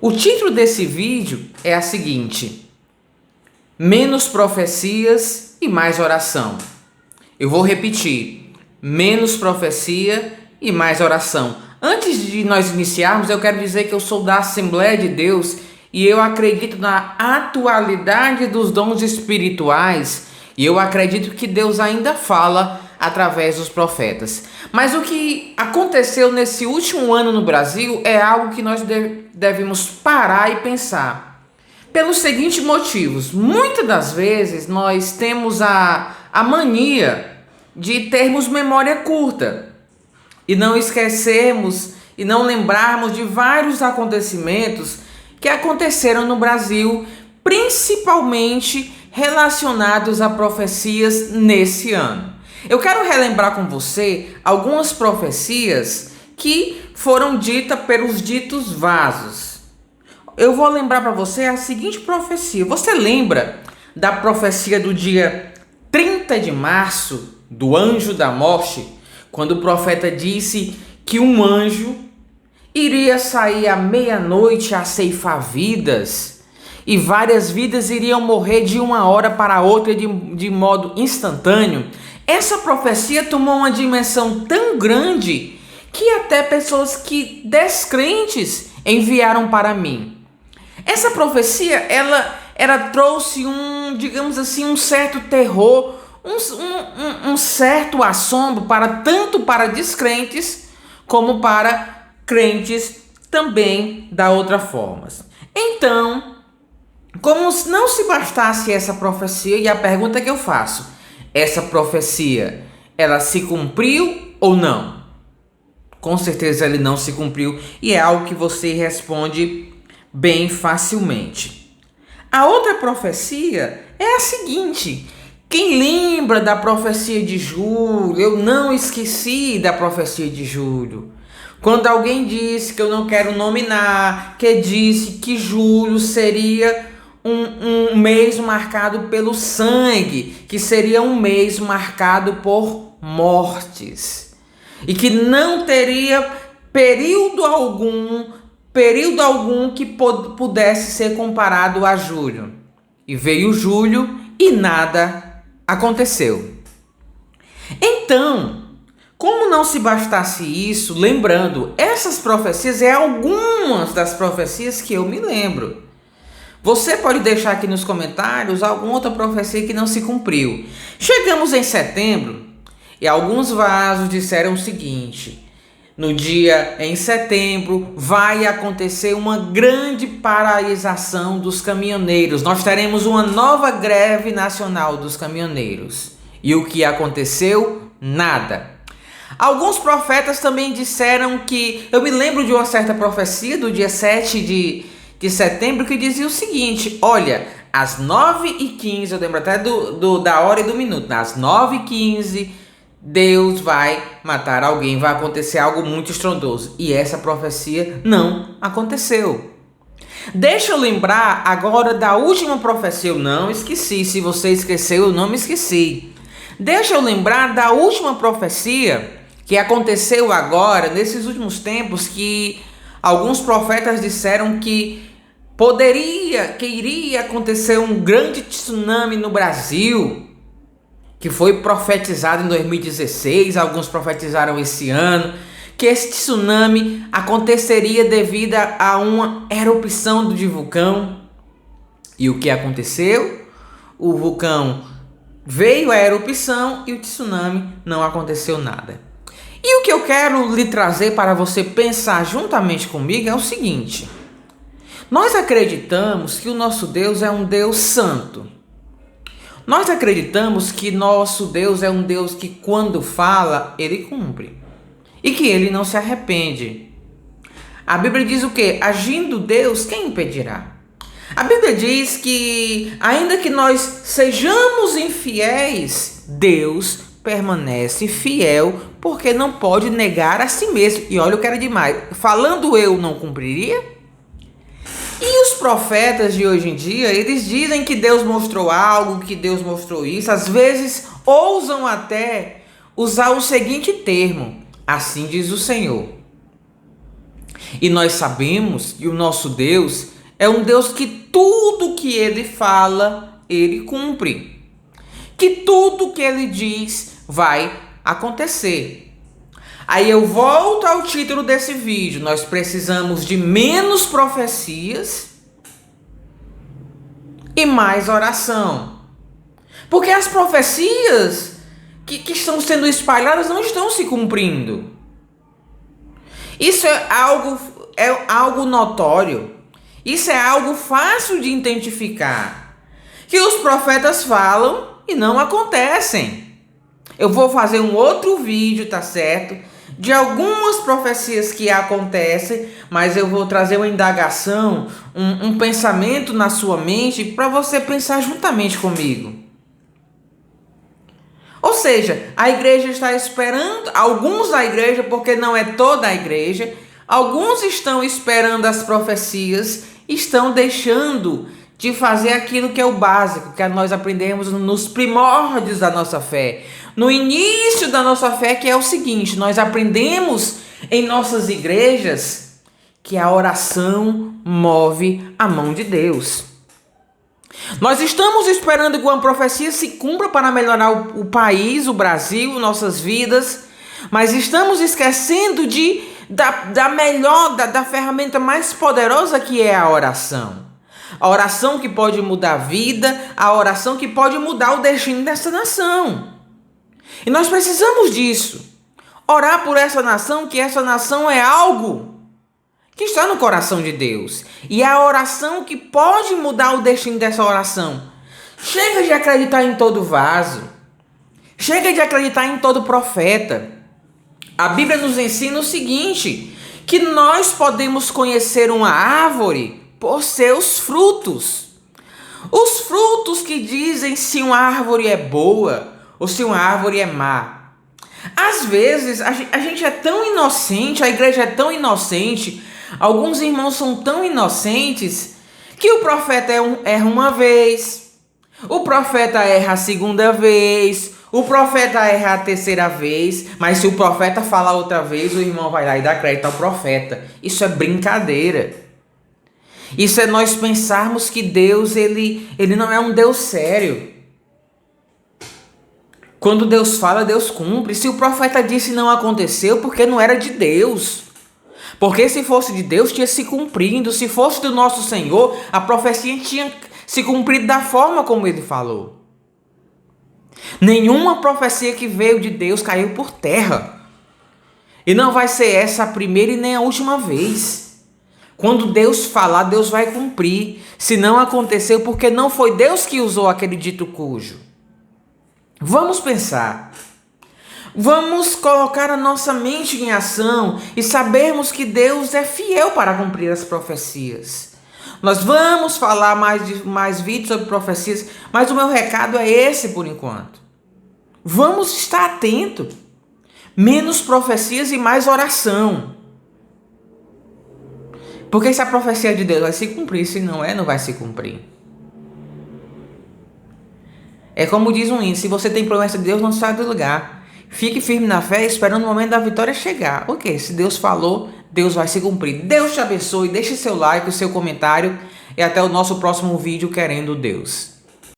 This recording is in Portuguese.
O título desse vídeo é a seguinte: menos profecias e mais oração. Eu vou repetir: menos profecia e mais oração. Antes de nós iniciarmos, eu quero dizer que eu sou da Assembleia de Deus e eu acredito na atualidade dos dons espirituais e eu acredito que Deus ainda fala através dos profetas. Mas o que aconteceu nesse último ano no Brasil é algo que nós devemos parar e pensar. Pelos seguintes motivos: muitas das vezes nós temos a mania de termos memória curta e não esquecermos e não lembrarmos de vários acontecimentos que aconteceram no Brasil, principalmente relacionados a profecias nesse ano. Eu quero relembrar com você algumas profecias que foram ditas pelos ditos vasos. Eu vou lembrar para você a seguinte profecia. Você lembra da profecia do dia 30 de março, do anjo da morte, quando o profeta disse que um anjo iria sair à meia-noite a ceifar vidas e várias vidas iriam morrer de uma hora para outra de modo instantâneo? Essa profecia tomou uma dimensão tão grande que até pessoas que descrentes enviaram para mim. Essa profecia, ela trouxe digamos assim, um certo terror, um certo assombro tanto para descrentes como para crentes também da outra forma. Então, como não se bastasse essa profecia, e a pergunta que eu faço: essa profecia, ela se cumpriu ou não? Com certeza ele não se cumpriu e é algo que você responde bem facilmente. A outra profecia é a seguinte: quem lembra da profecia de julho? Eu não esqueci da profecia de julho. Quando alguém disse, que eu não quero nominar, que disse que julho seria um mês marcado pelo sangue, que seria um mês marcado por mortes e que não teria período algum que pudesse ser comparado a julho. E veio julho e nada aconteceu. Então, como não se bastasse isso, lembrando, essas profecias é algumas das profecias que eu me lembro. Você pode deixar aqui nos comentários alguma outra profecia que não se cumpriu. Chegamos em setembro e alguns vasos disseram o seguinte: em setembro vai acontecer uma grande paralisação dos caminhoneiros. Nós teremos uma nova greve nacional dos caminhoneiros. E o que aconteceu? Nada. Alguns profetas também disseram que... Eu me lembro de uma certa profecia do dia 7 de setembro que dizia o seguinte: olha, às 9h15, eu lembro até da hora e do minuto, às 9h15 Deus vai matar alguém, vai acontecer algo muito estrondoso. E essa profecia não aconteceu. Deixa eu lembrar agora da última profecia. Eu não esqueci. Se você esqueceu, eu não me esqueci. Deixa eu lembrar da última profecia que aconteceu agora, nesses últimos tempos, que alguns profetas disseram que iria acontecer um grande tsunami no Brasil, que foi profetizado em 2016, alguns profetizaram esse ano, que esse tsunami aconteceria devido a uma erupção de vulcão. E o que aconteceu? O vulcão veio a erupção e o tsunami não aconteceu nada. E o que eu quero lhe trazer para você pensar juntamente comigo é o seguinte: nós acreditamos que o nosso Deus é um Deus santo. Nós acreditamos que nosso Deus é um Deus que, quando fala, ele cumpre. E que ele não se arrepende. A Bíblia diz o quê? Agindo Deus, quem impedirá? A Bíblia diz que, ainda que nós sejamos infiéis, Deus permanece fiel, porque não pode negar a si mesmo. E olha o que era demais: falando eu, não cumpriria? E os profetas de hoje em dia, eles dizem que Deus mostrou algo, que Deus mostrou isso. Às vezes ousam até usar o seguinte termo: assim diz o Senhor. E nós sabemos que o nosso Deus é um Deus que tudo que Ele fala, Ele cumpre. Que tudo que Ele diz vai acontecer. Aí eu volto ao título desse vídeo. Nós precisamos de menos profecias e mais oração. Porque as profecias que estão sendo espalhadas não estão se cumprindo. Isso é algo notório. Isso é algo fácil de identificar. Que os profetas falam e não acontecem. Eu vou fazer um outro vídeo, tá certo? De algumas profecias que acontecem, mas eu vou trazer uma indagação, um pensamento na sua mente para você pensar juntamente comigo. Ou seja, a igreja está esperando, alguns da igreja, porque não é toda a igreja, alguns estão esperando as profecias, estão deixando de fazer aquilo que é o básico, que nós aprendemos nos primórdios da nossa fé. No início da nossa fé, que é o seguinte, nós aprendemos em nossas igrejas que a oração move a mão de Deus. Nós estamos esperando que uma profecia se cumpra para melhorar o país, o Brasil, nossas vidas, mas estamos esquecendo da ferramenta mais poderosa que é a oração. A oração que pode mudar a vida, a oração que pode mudar o destino dessa nação. E nós precisamos disso. Orar por essa nação, que essa nação é algo que está no coração de Deus. E é a oração que pode mudar o destino dessa oração. Chega de acreditar em todo vaso. Chega de acreditar em todo profeta. A Bíblia nos ensina o seguinte, que nós podemos conhecer uma árvore por seus frutos. Os frutos que dizem se uma árvore é boa ou se uma árvore é má. Às vezes a gente é tão inocente, a igreja é tão inocente, alguns irmãos são tão inocentes que o profeta erra uma vez, o profeta erra a segunda vez, o profeta erra a terceira vez, mas se o profeta falar outra vez, o irmão vai lá e dá crédito ao profeta. Isso é brincadeira. Isso é nós pensarmos que Deus, ele não é um Deus sério. Quando Deus fala, Deus cumpre. Se o profeta disse não aconteceu, porque não era de Deus. Porque se fosse de Deus, tinha se cumprido. Se fosse do nosso Senhor, a profecia tinha se cumprido da forma como ele falou. Nenhuma profecia que veio de Deus caiu por terra. E não vai ser essa a primeira e nem a última vez. Quando Deus falar, Deus vai cumprir. Se não aconteceu, porque não foi Deus que usou aquele dito cujo. Vamos pensar. Vamos colocar a nossa mente em ação e sabermos que Deus é fiel para cumprir as profecias. Nós vamos falar mais vídeos sobre profecias, mas o meu recado é esse por enquanto. Vamos estar atento. Menos profecias e mais oração. Porque se a profecia de Deus vai se cumprir, se não é, não vai se cumprir. É como diz um hino, se você tem promessa de Deus, não sai do lugar. Fique firme na fé, esperando o momento da vitória chegar. Ok, se Deus falou, Deus vai se cumprir. Deus te abençoe, deixe seu like, o seu comentário e até o nosso próximo vídeo, querendo Deus.